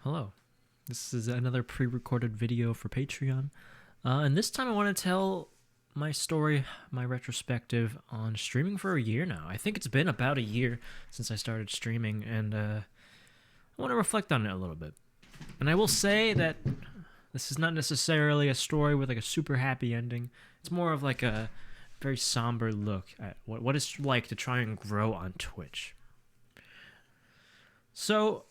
Hello. This is another pre recorded video for Patreon. And this time I want to tell my story, my retrospective on streaming for a year now. I think it's been about a year since I started streaming, and I want to reflect on it a little bit. And I will say that this is not necessarily a story with like a super happy ending, it's more of like a very somber look at what it's like to try and grow on Twitch. So,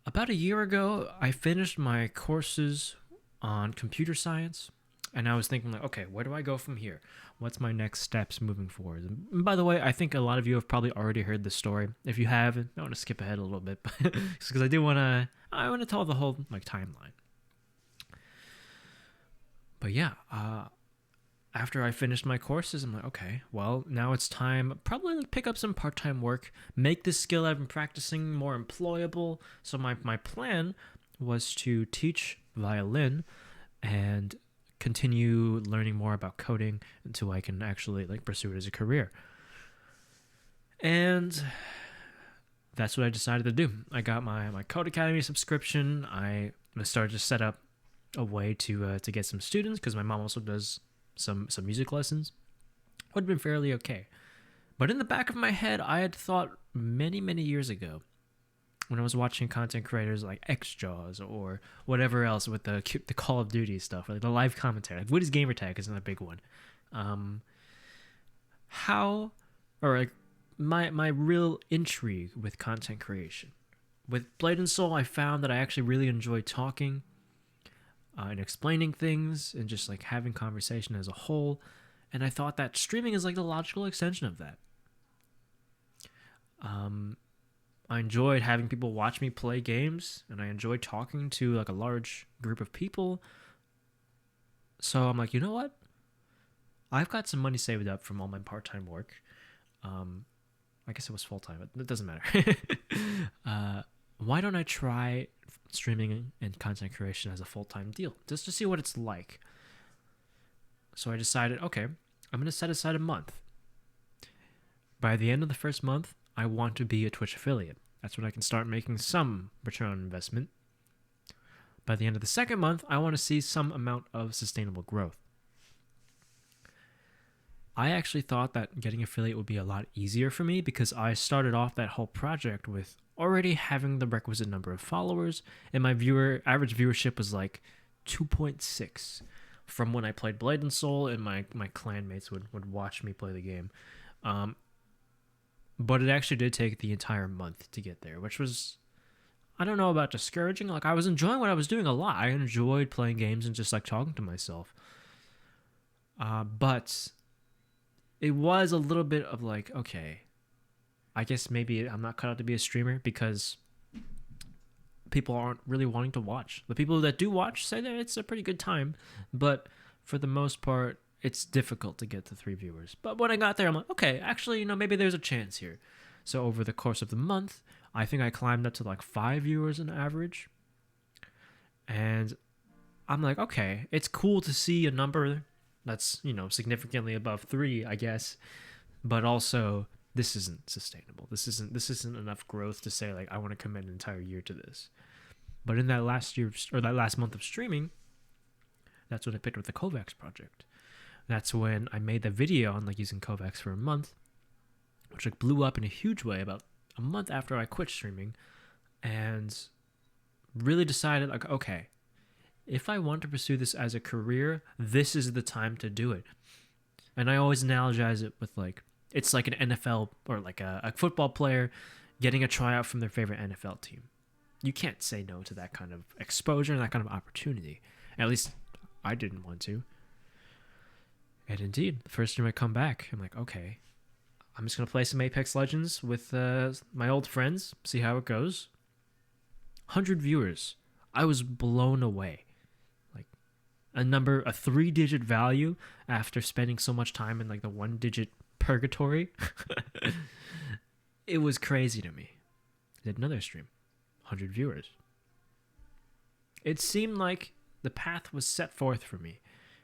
about a year ago, I finished my courses on computer science, and I was thinking, like, okay, where do I go from here? What's my next steps moving forward? And by the way, I think a lot of you have probably already heard this story. If you haven't, I want to skip ahead a little bit, because I want to tell the whole like timeline. But yeah, after I finished my courses, I'm like, okay, well, now it's time probably to pick up some part-time work, make this skill I've been practicing more employable. So my plan was to teach violin and continue learning more about coding until I can actually like pursue it as a career. And that's what I decided to do. I got my Code Academy subscription. I started to set up a way to get some students, because my mom also does some music lessons. Would have been fairly okay. But in the back of my head, I had thought many years ago, when I was watching content creators like XJaws or whatever else with the Call of Duty stuff, or like the live commentary, like Woody's Gamertag is another big one. How, or like my real intrigue with content creation. With Blade and Soul, I found that I actually really enjoy talking and explaining things and just like having conversation as a whole. And I thought that streaming is like the logical extension of that. I enjoyed having people watch me play games, and I enjoyed talking to like a large group of people. So I'm like, you know what? I've got some money saved up from all my part-time work. I guess it was full-time, but it doesn't matter. Why don't I try streaming and content creation as a full-time deal, just to see what it's like? So I decided, okay, I'm going to set aside a month. By the end of the first month, I want to be a Twitch affiliate. That's when I can start making some return on investment. By the end of the second month, I want to see some amount of sustainable growth. I actually thought that getting affiliate would be a lot easier for me, because I started off that whole project with already having the requisite number of followers, and my average viewership was like 2.6 from when I played Blade and Soul, and my clan mates would watch me play the game. But it actually did take the entire month to get there, which was, I don't know about discouraging. Like, I was enjoying what I was doing a lot. I enjoyed playing games and just like talking to myself. But it was a little bit of like, okay, I guess maybe I'm not cut out to be a streamer, because people aren't really wanting to watch. The people that do watch say that it's a pretty good time, but for the most part, it's difficult to get to 3 viewers. But when I got there, I'm like, okay, actually, maybe there's a chance here. So over the course of the month, I think I climbed up to like 5 viewers on average. And I'm like, okay, it's cool to see a number that's, significantly above 3, I guess. But also, this isn't sustainable. This isn't enough growth to say like I want to commit an entire year to this. But in that last year, or that last month of streaming, that's when I picked up the Kovacs project. That's when I made the video on like using Kovacs for a month, which like blew up in a huge way about a month after I quit streaming, and really decided like, okay, if I want to pursue this as a career, this is the time to do it. And I always analogize it with like, it's like an NFL or like a football player getting a tryout from their favorite NFL team. You can't say no to that kind of exposure and that kind of opportunity. At least I didn't want to. And indeed, the first time I come back, I'm like, okay, I'm just going to play some Apex Legends with my old friends, see how it goes. 100 viewers. I was blown away. Like, a 3-digit value after spending so much time in like the 1-digit purgatory. It was crazy to me. I did another stream. 100 viewers. It seemed like the path was set forth for me.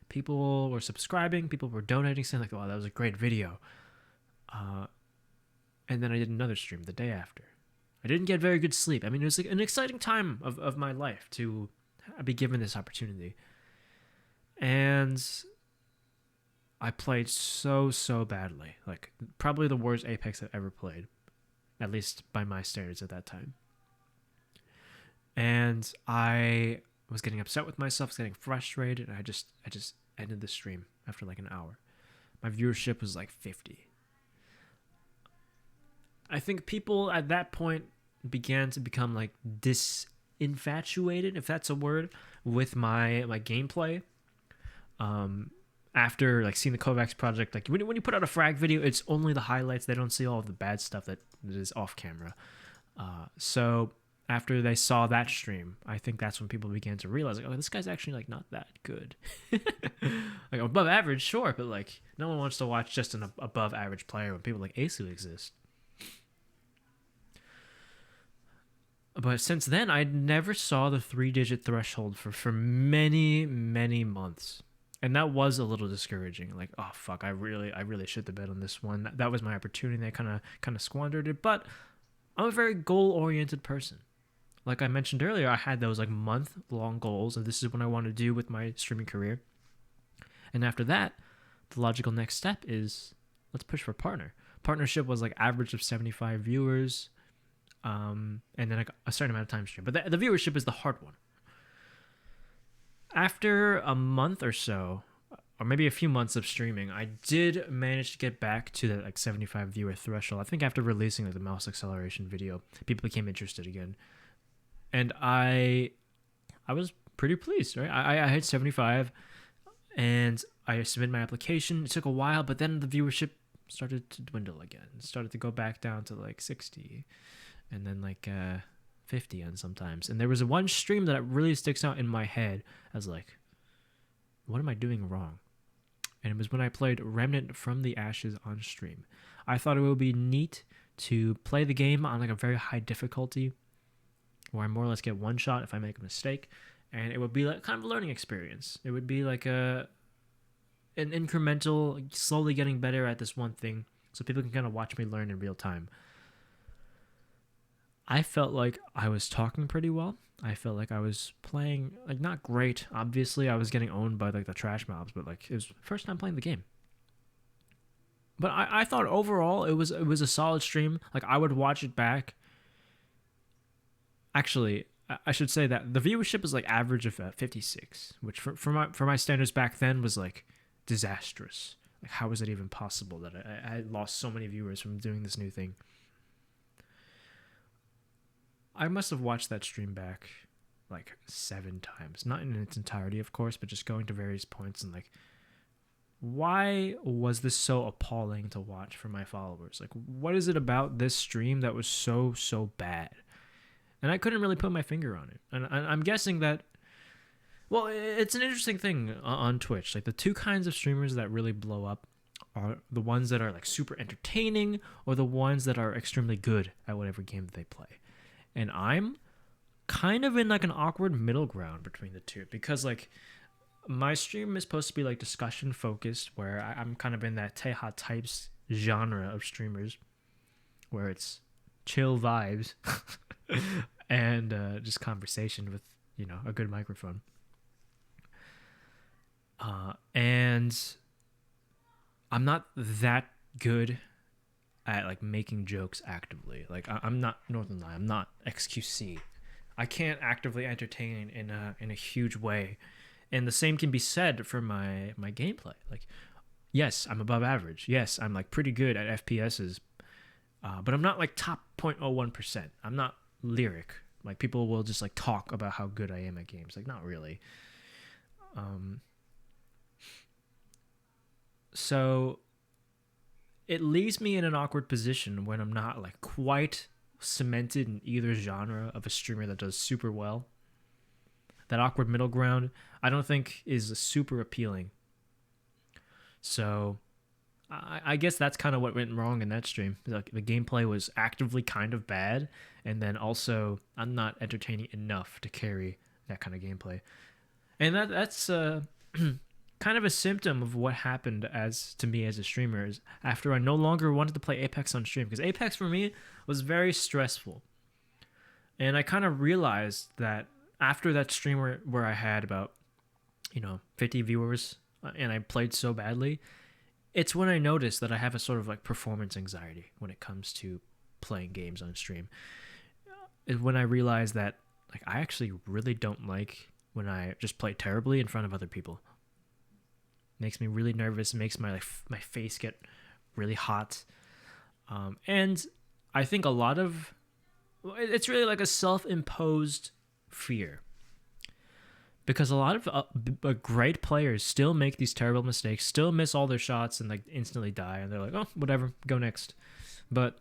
People were subscribing, people were donating, saying like, "Oh, that was a great video." And then I did another stream the day after. I didn't get very good sleep. I mean, it was like an exciting time of my life to be given this opportunity. And I played so badly. Like, probably the worst Apex I've ever played, at least by my standards at that time. And I was getting upset with myself, was getting frustrated, and I just ended the stream after like an hour. My viewership was like 50. I think people at that point began to become like disinfatuated, if that's a word, with my gameplay. After like seeing the Kovacs project, like when you put out a frag video, it's only the highlights. They don't see all of the bad stuff that is off camera. So after they saw that stream, I think that's when people began to realize, like, oh, this guy's actually like not that good. Like above average, sure, but like no one wants to watch just an above average player when people like Asu exist. But since then, I never saw the 3-digit threshold for many months, and that was a little discouraging. Like, oh fuck, I really should have bet on this one. That was my opportunity. I kind of squandered it. But I'm a very goal oriented person. Like I mentioned earlier, I had those like month-long goals, and this is what I want to do with my streaming career. And after that, the logical next step is let's push for a partner. Partnership was like average of 75 viewers, and then a certain amount of time stream. But the viewership is the hard one. After a month or so, or maybe a few months of streaming, I did manage to get back to that like 75 viewer threshold. I think after releasing like the mouse acceleration video, people became interested again. And I was pretty pleased, right? I hit 75, and I submitted my application. It took a while, but then the viewership started to dwindle again. It started to go back down to like 60, and then like 50 and sometimes. And there was one stream that really sticks out in my head as like, what am I doing wrong? And it was when I played Remnant from the Ashes on stream. I thought it would be neat to play the game on like a very high difficulty, where I more or less get one shot if I make a mistake, and it would be like kind of a learning experience. It would be like an incremental, slowly getting better at this one thing, so people can kind of watch me learn in real time. I felt like I was talking pretty well. I felt like I was playing like not great. Obviously, I was getting owned by like the trash mobs, but like it was first time playing the game. But I thought overall it was a solid stream. Like I would watch it back. Actually, I should say that the viewership is like average of 56, which for my standards back then was like disastrous. Like how was it even possible that I lost so many viewers from doing this new thing? I must have watched that stream back like 7 times, not in its entirety, of course, but just going to various points and like, why was this so appalling to watch for my followers? Like, what is it about this stream that was so bad? And I couldn't really put my finger on it. And I'm guessing that, well, it's an interesting thing on Twitch. Like the two kinds of streamers that really blow up are the ones that are like super entertaining, or the ones that are extremely good at whatever game that they play. And I'm kind of in like an awkward middle ground between the two, because like my stream is supposed to be like discussion focused, where I'm kind of in that Teha types genre of streamers where it's chill vibes and just conversation with, you know, a good microphone. And I'm not that good at like making jokes actively. Like I'm not Northern Lion, I'm not XQC. I can't actively entertain in a huge way. And the same can be said for my gameplay. Like, yes, I'm above average. Yes, I'm like pretty good at FPSs. But I'm not like top 0.01%. I'm not lyric. Like people will just like talk about how good I am at games. Like not really. So it leaves me in an awkward position when I'm not like quite cemented in either genre of a streamer that does super well. That awkward middle ground, I don't think is super appealing. So I guess that's kind of what went wrong in that stream. Like the gameplay was actively kind of bad, and then also I'm not entertaining enough to carry that kind of gameplay. And that's kind of a symptom of what happened to me as a streamer is after I no longer wanted to play Apex on stream, because Apex for me was very stressful. And I kind of realized that after that stream where I had about 50 viewers and I played so badly, it's when I noticed that I have a sort of like performance anxiety when it comes to playing games on stream. Is when I realized that like I actually really don't like when I just play terribly in front of other people. Makes me really nervous. It makes my my face get really hot. And I think a lot of it's really like a self-imposed fear, because a lot of great players still make these terrible mistakes, still miss all their shots and like instantly die, and they're like, oh, whatever, go next. But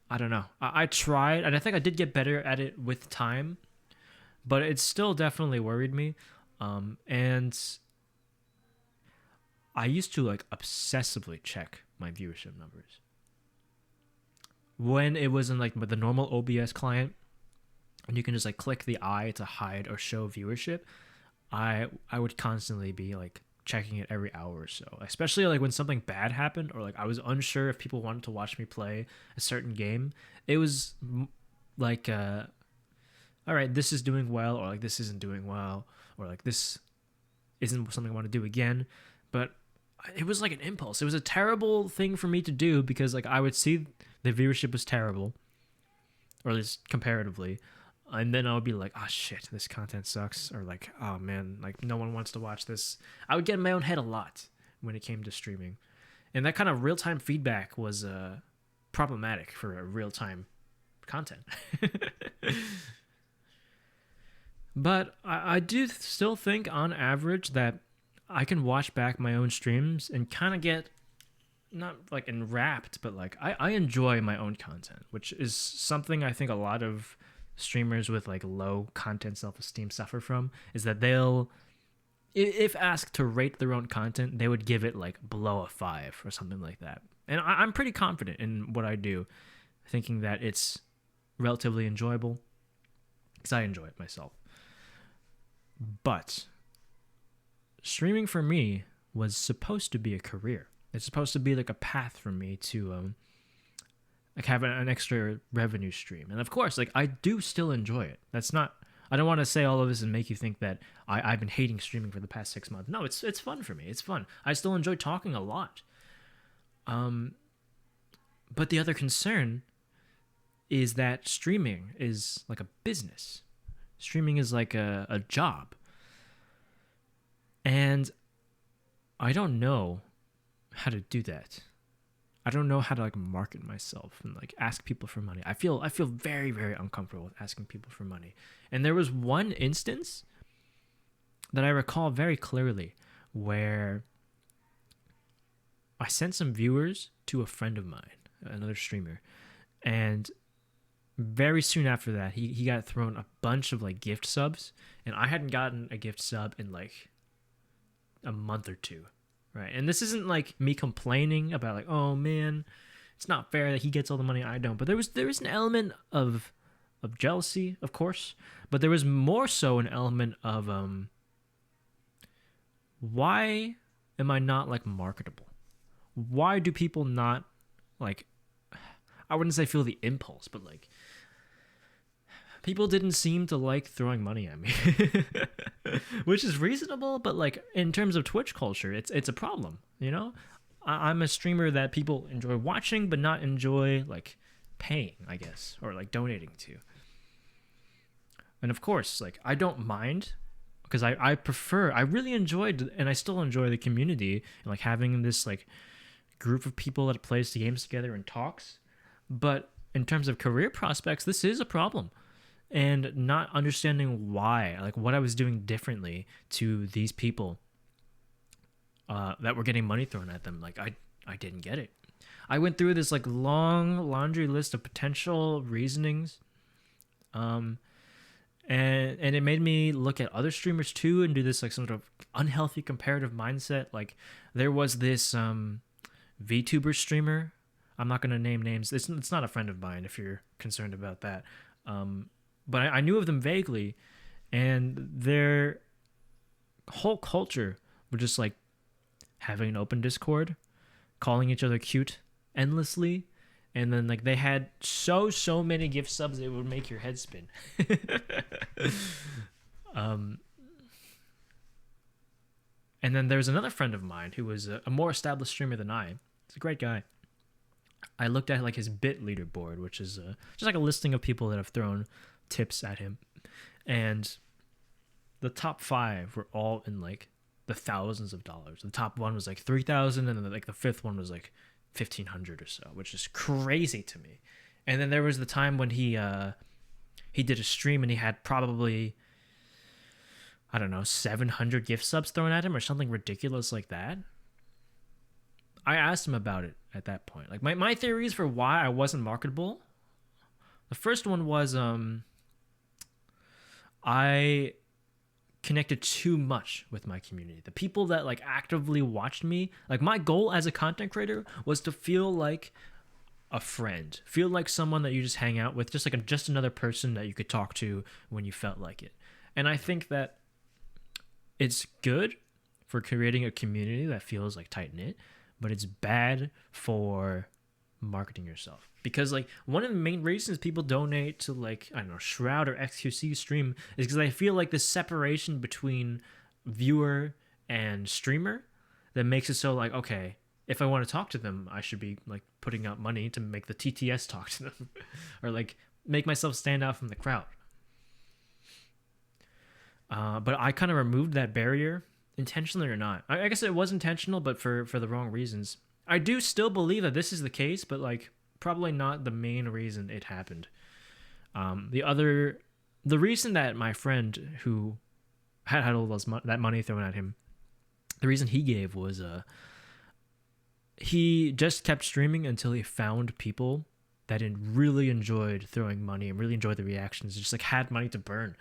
I don't know. I tried, and I think I did get better at it with time, but it still definitely worried me. And I used to like obsessively check my viewership numbers when it was in like the normal OBS client, and you can just like click the eye to hide or show viewership. I would constantly be like checking it every hour or so, especially like when something bad happened or like I was unsure if people wanted to watch me play a certain game. It was like all right, this is doing well, or like this isn't doing well, or like this isn't something I want to do again. But it was like an impulse. It was a terrible thing for me to do, because like I would see the viewership was terrible, or at least comparatively, and then I would be like, oh shit, this content sucks, or like, oh man, like no one wants to watch this. I would get in my own head a lot when it came to streaming, and that kind of real-time feedback was problematic for a real-time content. But I do still think on average that I can watch back my own streams and kind of get not like enwrapped, but like I enjoy my own content, which is something I think a lot of streamers with like low content self-esteem suffer from, is that they'll, if asked to rate their own content, they would give it like below a 5 or something like that. And I'm pretty confident in what I do, thinking that it's relatively enjoyable because I enjoy it myself. But streaming for me was supposed to be a career. It's supposed to be like a path for me to like have an extra revenue stream. And of course, like I do still enjoy it. That's not, I don't want to say all of this and make you think that I've been hating streaming for the past 6 months. No, it's fun for me. It's fun. I still enjoy talking a lot. But the other concern is that streaming is like a business. Streaming is like a job. And I don't know how to do that. I don't know how to like market myself and like ask people for money. I feel very, very uncomfortable with asking people for money. And there was one instance that I recall very clearly where I sent some viewers to a friend of mine, another streamer, and very soon after that, he got thrown a bunch of like gift subs, and I hadn't gotten a gift sub in like a month or two, right? And this isn't like me complaining about like, oh man, it's not fair that he gets all the money I don't. But there was an element of jealousy, of course, but there was more so an element of why am I not like marketable? Why do people not like, I wouldn't say feel the impulse, but like people didn't seem to like throwing money at me, which is reasonable. But like in terms of Twitch culture, it's a problem, you know? I'm a streamer that people enjoy watching, but not enjoy like paying, I guess, or like donating to. And of course, like I don't mind, because I really enjoyed, and I still enjoy the community and like having this like group of people that plays the games together and talks. But in terms of career prospects, this is a problem. And not understanding why, like what I was doing differently to these people that were getting money thrown at them. Like I didn't get it. I went through this like long laundry list of potential reasonings. And it made me look at other streamers too and do this like sort of unhealthy comparative mindset. Like there was this VTuber streamer. I'm not going to name names. It's not a friend of mine if you're concerned about that. But I knew of them vaguely, and their whole culture was just like having an open Discord, calling each other cute endlessly, and then like they had so many gift subs it would make your head spin. um, and then there's another friend of mine who was a more established streamer than I. He's a great guy. I looked at like his bit leaderboard, which is just like a listing of people that have thrown tips at him, and the top 5 were all in like the thousands of dollars. The top one was like 3,000, and then like the fifth one was like 1,500 or so, which is crazy to me. And then there was the time when he did a stream and he had probably, I don't know, 700 gift subs thrown at him or something ridiculous like that. I asked him about it at that point. Like my theories for why I wasn't marketable. The first one was I connected too much with my community. The people that like actively watched me, like my goal as a content creator was to feel like a friend, feel like someone that you just hang out with, just like just another person that you could talk to when you felt like it. And I think that it's good for creating a community that feels like tight knit, but it's bad for marketing yourself, because like one of the main reasons people donate to like, I don't know, Shroud or XQC stream is because I feel like the separation between viewer and streamer that makes it so like, okay, if I want to talk to them, I should be like putting out money to make the TTS talk to them or like make myself stand out from the crowd. But I kind of removed that barrier, intentionally or not. I guess it was intentional, but for the wrong reasons. I do still believe that this is the case, but like probably not the main reason it happened. The reason that my friend who had all that money thrown at him, the reason he gave was he just kept streaming until he found people that really enjoyed throwing money and really enjoyed the reactions, just like had money to burn.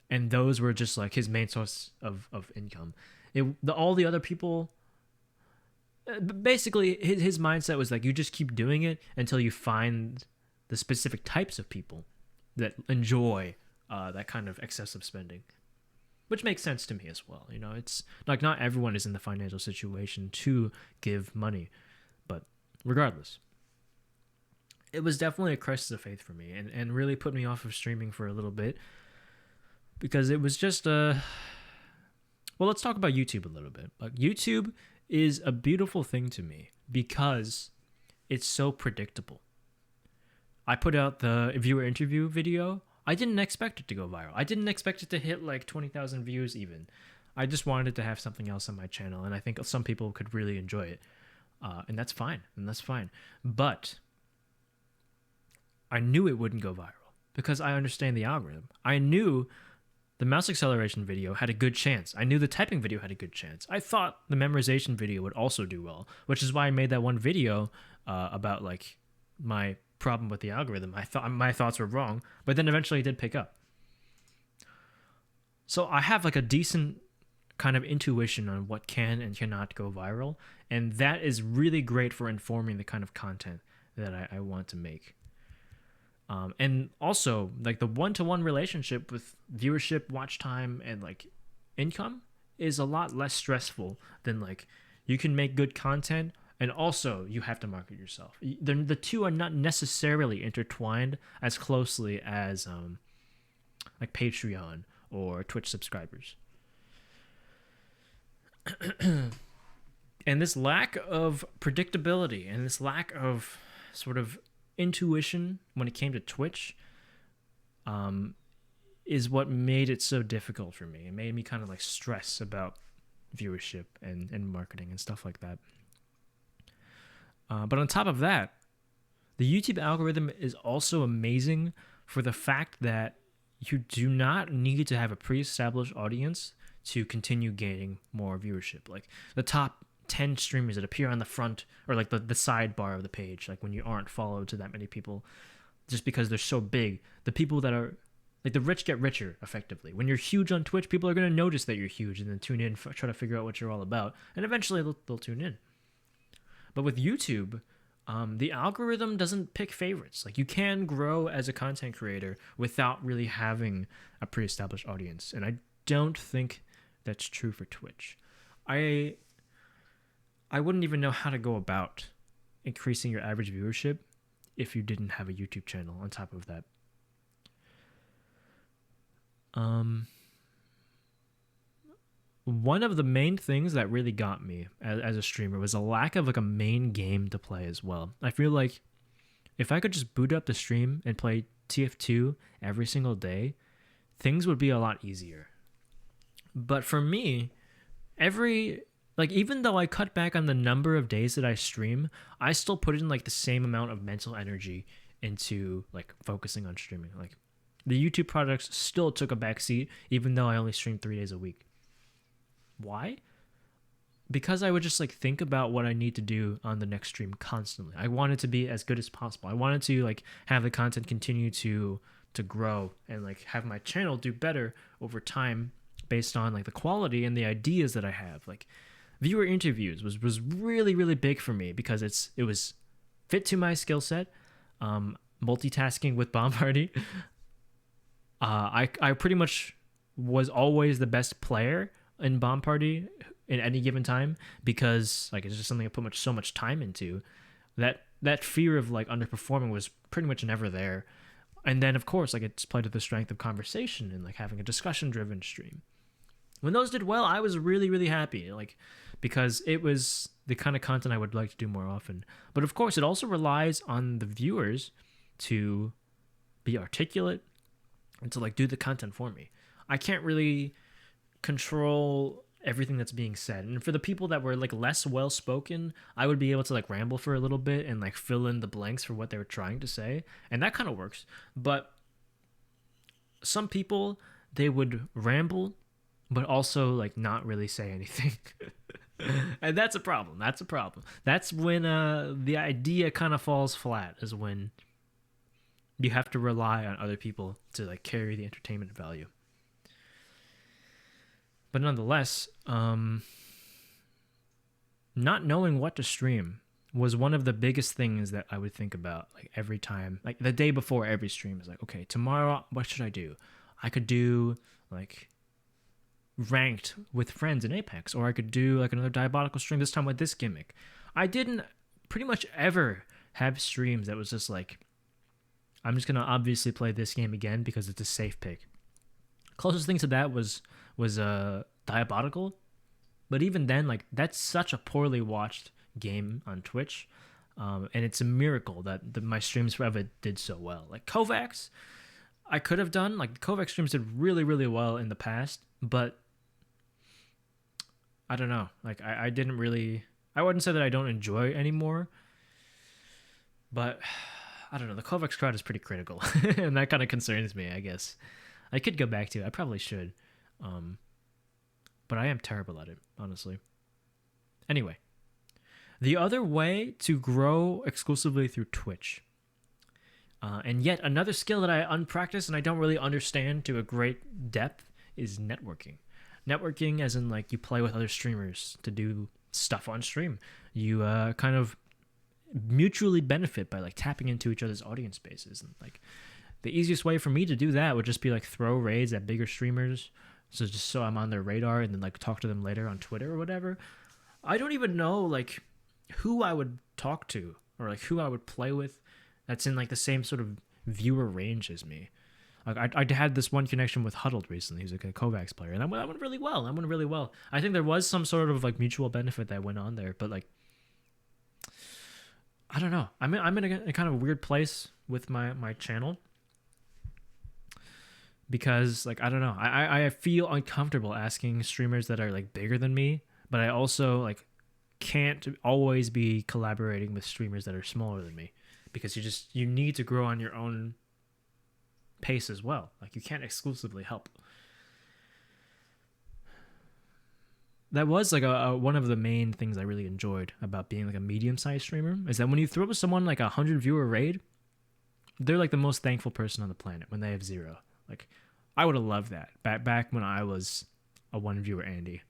And those were just like his main source of income. All the other people, basically his mindset was like, you just keep doing it until you find the specific types of people that enjoy that kind of excessive spending, which makes sense to me as well. You know, it's like not everyone is in the financial situation to give money, but regardless, it was definitely a crisis of faith for me, and really put me off of streaming for a little bit, because it was just well, let's talk about YouTube a little bit. Like YouTube is a beautiful thing to me because it's so predictable. I put out the viewer interview video. I didn't expect it to go viral. I didn't expect it to hit like 20,000 views even. I just wanted to have something else on my channel, and I think some people could really enjoy it. And that's fine. But I knew it wouldn't go viral because I understand the algorithm. I knew the mouse acceleration video had a good chance. I knew the typing video had a good chance. I thought the memorization video would also do well, which is why I made that one video about like my problem with the algorithm. I thought my thoughts were wrong, but then eventually it did pick up. So I have like a decent kind of intuition on what can and cannot go viral, and that is really great for informing the kind of content that I want to make. And also, like the one-to-one relationship with viewership, watch time, and like income is a lot less stressful than like you can make good content and also you have to market yourself. The two are not necessarily intertwined as closely as like Patreon or Twitch subscribers. And this lack of predictability and this lack of sort of intuition when it came to Twitch is what made it so difficult for me. It made me kind of like stress about viewership and marketing and stuff like that. But on top of that, the YouTube algorithm is also amazing for the fact that you do not need to have a pre-established audience to continue gaining more viewership. Like the top 10 streamers that appear on the front or like the sidebar of the page, like when you aren't followed to that many people, just because they're so big, the people that are like the rich get richer effectively. When you're huge on Twitch, people are going to notice that you're huge and then tune in, try to figure out what you're all about, and eventually they'll tune in. But with YouTube, the algorithm doesn't pick favorites. Like you can grow as a content creator without really having a pre-established audience, and I don't think that's true for Twitch. I wouldn't even know how to go about increasing your average viewership if you didn't have a YouTube channel on top of that. One of the main things that really got me as a streamer was a lack of like a main game to play as well. I feel like if I could just boot up the stream and play TF2 every single day, things would be a lot easier. But for me, even though I cut back on the number of days that I stream, I still put in like the same amount of mental energy into like focusing on streaming. Like the YouTube products still took a backseat, even though I only stream 3 days a week. Why? Because I would just like think about what I need to do on the next stream constantly. I wanted to be as good as possible. I wanted to like have the content continue to grow and like have my channel do better over time based on like the quality and the ideas that I have. Like viewer interviews was really, really big for me because it was fit to my skill set. Multitasking with Bomb Party. I pretty much was always the best player in Bomb Party in any given time because like it's just something I put so much time into. That fear of like underperforming was pretty much never there. And then of course like it's played to the strength of conversation and like having a discussion driven stream. When those did well, I was really, really happy, like because it was the kind of content I would like to do more often. But of course, it also relies on the viewers to be articulate and to like do the content for me. I can't really control everything that's being said. And for the people that were like less well spoken, I would be able to like ramble for a little bit and like fill in the blanks for what they were trying to say. And that kind of works. But some people, they would ramble but also like not really say anything. And that's a problem. That's when the idea kind of falls flat, is when you have to rely on other people to like carry the entertainment value. But nonetheless, not knowing what to stream was one of the biggest things that I would think about like every time, like the day before every stream is like, okay, tomorrow, what should I do? I could do like ranked with friends in Apex, or I could do like another Diabolical stream, this time with this gimmick. I didn't pretty much ever have streams that was just like, I'm just gonna obviously play this game again because it's a safe pick. Closest thing to that was Diabolical, but even then, like that's such a poorly watched game on Twitch, and it's a miracle that my streams forever did so well. Like Kovacs, I could have done like the Kovacs streams did really, really well in the past, but I don't know. Like I didn't really. I wouldn't say that I don't enjoy it anymore, but I don't know. The Kovacs crowd is pretty critical, and that kind of concerns me. I guess I could go back to it. I probably should, but I am terrible at it, honestly. Anyway, the other way to grow exclusively through Twitch, and yet another skill that I unpracticed and I don't really understand to a great depth, is networking. Networking as in like you play with other streamers to do stuff on stream. You kind of mutually benefit by like tapping into each other's audience bases. And like the easiest way for me to do that would just be like throw raids at bigger streamers, so I'm on their radar, and then like talk to them later on Twitter or whatever. I don't even know like who I would talk to or like who I would play with that's in like the same sort of viewer range as me. Like I had this one connection with Huddled recently. He's like a Kovacs player, and that went really well. I think there was some sort of like mutual benefit that went on there, but like I don't know. I'm in a kind of weird place with my channel because like I don't know. I feel uncomfortable asking streamers that are like bigger than me, but I also like can't always be collaborating with streamers that are smaller than me because you need to grow on your own pace as well. Like you can't exclusively help. That was like one of the main things I really enjoyed about being like a medium-sized streamer, is that when you throw up someone like 100 viewer raid, they're like the most thankful person on the planet when they have 0. Like I would have loved that back when I was a 1 viewer Andy.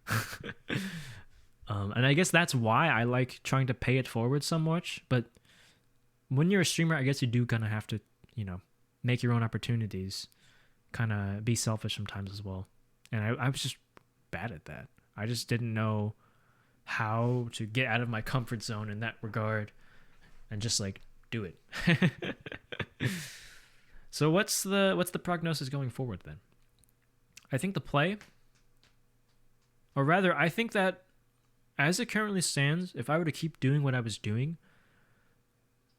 And I guess that's why I like trying to pay it forward so much. But when you're a streamer, I guess you do kind of have to, make your own opportunities, kind of be selfish sometimes as well. And I was just bad at that. I just didn't know how to get out of my comfort zone in that regard and just like do it. So what's the prognosis going forward then? I think the play, or rather, I think that as it currently stands, if I were to keep doing what I was doing,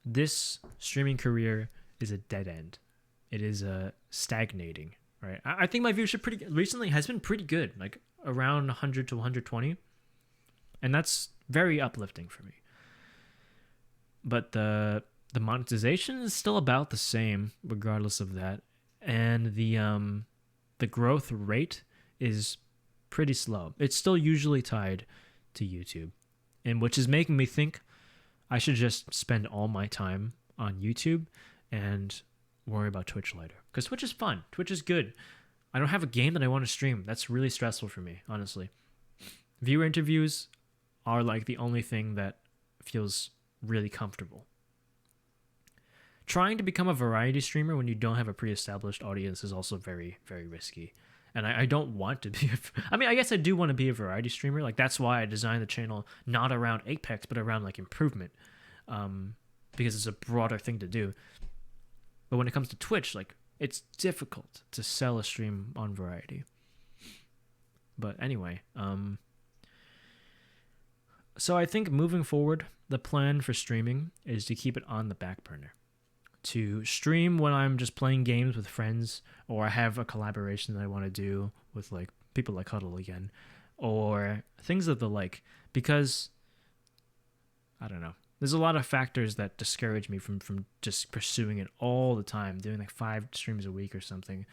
this streaming career is a dead end. It is stagnating, right? I think my viewership recently has been pretty good, like around 100 to 120, and that's very uplifting for me. But the monetization is still about the same, regardless of that, and the growth rate is pretty slow. It's still usually tied to YouTube, and which is making me think I should just spend all my time on YouTube and worry about Twitch later. Because Twitch is fun. Twitch is good. I don't have a game that I want to stream. That's really stressful for me, honestly. Viewer interviews are like the only thing that feels really comfortable. Trying to become a variety streamer when you don't have a pre-established audience is also very, very risky. And I don't want to be... I guess I do want to be a variety streamer. Like, that's why I designed the channel not around Apex, but around, like, improvement. Because it's a broader thing to do. But when it comes to Twitch, like, it's difficult to sell a stream on variety. But anyway, so I think moving forward, the plan for streaming is to keep it on the back burner. To stream when I'm just playing games with friends, or I have a collaboration that I want to do with like people like Huddle again, or things of the like, because I don't know. There's a lot of factors that discourage me from just pursuing it all the time, doing like 5 streams a week or something.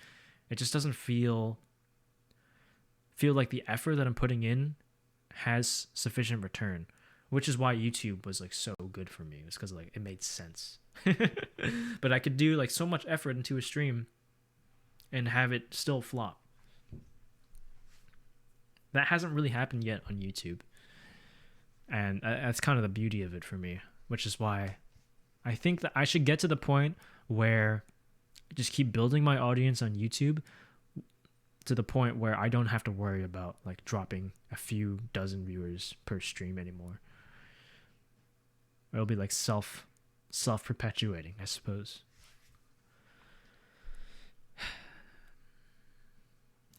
It just doesn't feel like the effort that I'm putting in has sufficient return, which is why YouTube was like so good for me. It's because like it made sense. But I could do like so much effort into a stream and have it still flop. That hasn't really happened yet on YouTube. And that's kind of the beauty of it for me, which is why I think that I should get to the point where I just keep building my audience on YouTube to the point where I don't have to worry about like dropping a few dozen viewers per stream anymore. It'll be like self-perpetuating, I suppose.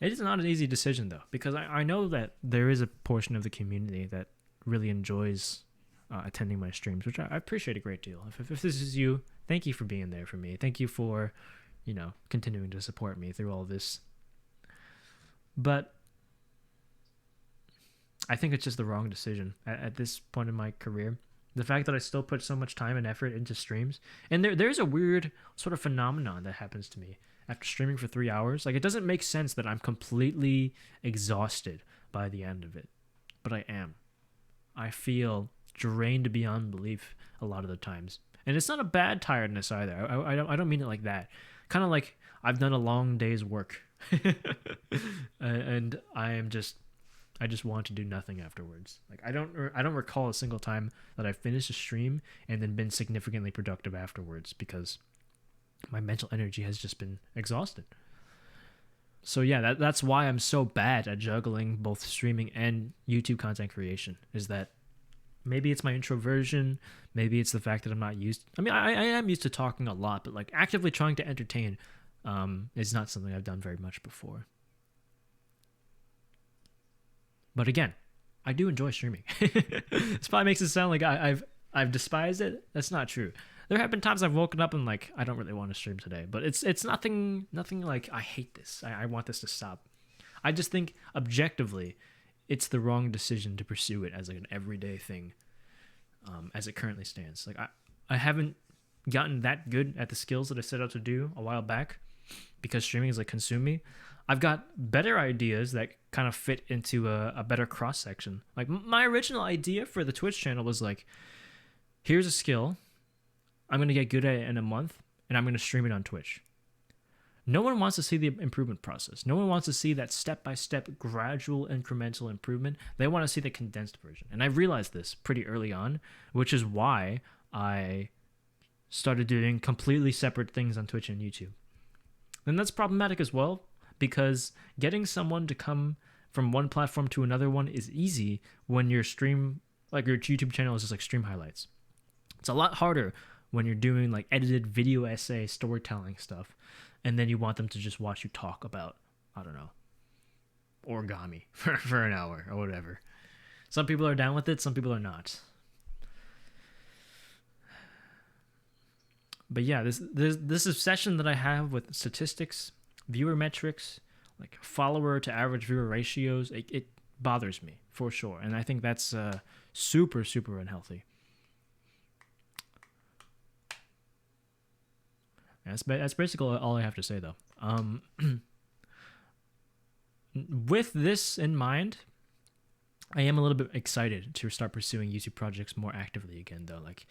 It is not an easy decision though, because I know that there is a portion of the community that really enjoys attending my streams, which I appreciate a great deal. If this is you, thank you for being there for me. Thank you for, continuing to support me through all this. But I think it's just the wrong decision at this point in my career. The fact that I still put so much time and effort into streams, and there's a weird sort of phenomenon that happens to me after streaming for 3 hours. Like, it doesn't make sense that I'm completely exhausted by the end of it, but I am. I feel drained beyond belief a lot of the times, and it's not a bad tiredness either. I don't mean it like that. Kind of like I've done a long day's work, and I just want to do nothing afterwards. Like I don't recall a single time that I finished a stream and then been significantly productive afterwards, because my mental energy has just been exhausted. So yeah, that's why I'm so bad at juggling both streaming and YouTube content creation, is that maybe it's my introversion, maybe it's the fact that I'm not used. I am used to talking a lot, but like actively trying to entertain is not something I've done very much before. But again, I do enjoy streaming. This probably makes it sound like I've despised it. That's not true. There have been times I've woken up and like, I don't really want to stream today, but it's nothing like I hate this. I want this to stop. I just think objectively, it's the wrong decision to pursue it as like an everyday thing, as it currently stands. Like I haven't gotten that good at the skills that I set out to do a while back, because streaming is like consume me. I've got better ideas that kind of fit into a better cross section. Like my original idea for the Twitch channel was like, here's a skill, I'm going to get good at it in a month, and I'm going to stream it on Twitch. No one wants to see the improvement process. No one wants to see that step-by-step, gradual, incremental improvement. They want to see the condensed version. And I realized this pretty early on, which is why I started doing completely separate things on Twitch and YouTube. And that's problematic as well, because getting someone to come from one platform to another one is easy when your stream, like your YouTube channel, is just like stream highlights. It's a lot harder when you're doing like edited video essay storytelling stuff, and then you want them to just watch you talk about, I don't know, origami for an hour or whatever. Some people are down with it, some people are not. But yeah, this obsession that I have with statistics, viewer metrics, like follower to average viewer ratios, it bothers me for sure, and I think that's super super unhealthy. That's basically all I have to say though. With this in mind, I am a little bit excited to start pursuing YouTube projects more actively again though. Like,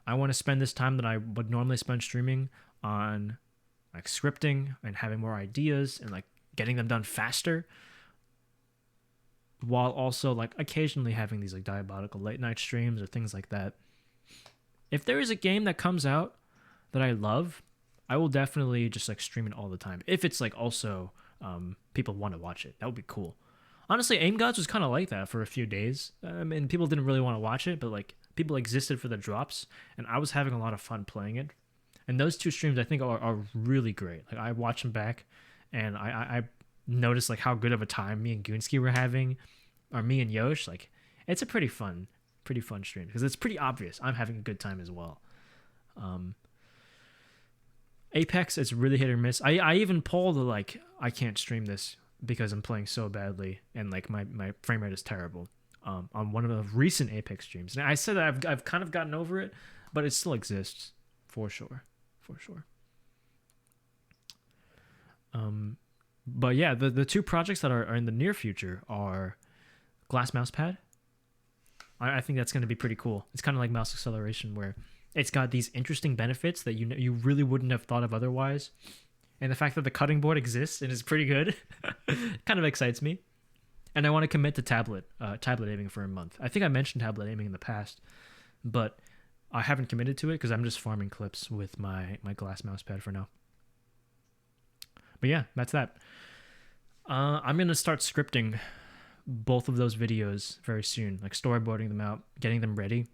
I want to spend this time that I would normally spend streaming on like scripting and having more ideas and like getting them done faster, while also like occasionally having these like diabolical late night streams or things like that. If there is a game that comes out that I love, I will definitely just like stream it all the time. If it's like also people want to watch it, that would be cool. Honestly, Aim Gods was kind of like that for a few days. I mean, people didn't really want to watch it, but like people existed for the drops, and I was having a lot of fun playing it. And those two streams I think are really great. Like, I watch them back, and I noticed like how good of a time me and Goonsky were having, or me and Yosh. Like, it's a pretty fun stream because it's pretty obvious I'm having a good time as well. Apex, it's really hit or miss. I even pulled the like, I can't stream this because I'm playing so badly and like my frame rate is terrible on one of the recent Apex streams. And I said that I've kind of gotten over it, but it still exists for sure. But yeah, the two projects that are in the near future are Glass Mousepad. I think that's going to be pretty cool. It's kind of like mouse acceleration, where it's got these interesting benefits that you really wouldn't have thought of otherwise. And the fact that the cutting board exists and is pretty good kind of excites me. And I want to commit to tablet aiming for a month. I think I mentioned tablet aiming in the past, but I haven't committed to it because I'm just farming clips with my Glass Mousepad for now. But yeah, that's that. I'm going to start scripting both of those videos very soon, like storyboarding them out, getting them ready,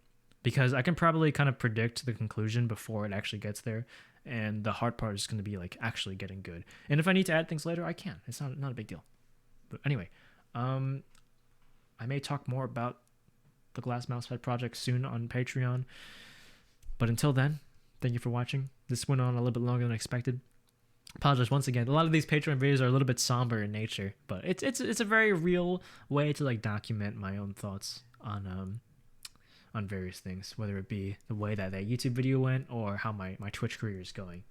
because I can probably kind of predict the conclusion before it actually gets there. And the hard part is going to be like actually getting good. And if I need to add things later, I can. It's not a big deal. But anyway, I may talk more about the Glass Mousepad project soon on Patreon. But until then, thank you for watching. This went on a little bit longer than expected. Apologize once again. A lot of these Patreon videos are a little bit somber in nature, but it's a very real way to like document my own thoughts on various things, whether it be the way that YouTube video went or how my Twitch career is going.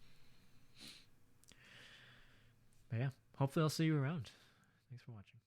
But yeah, hopefully I'll see you around. Thanks for watching.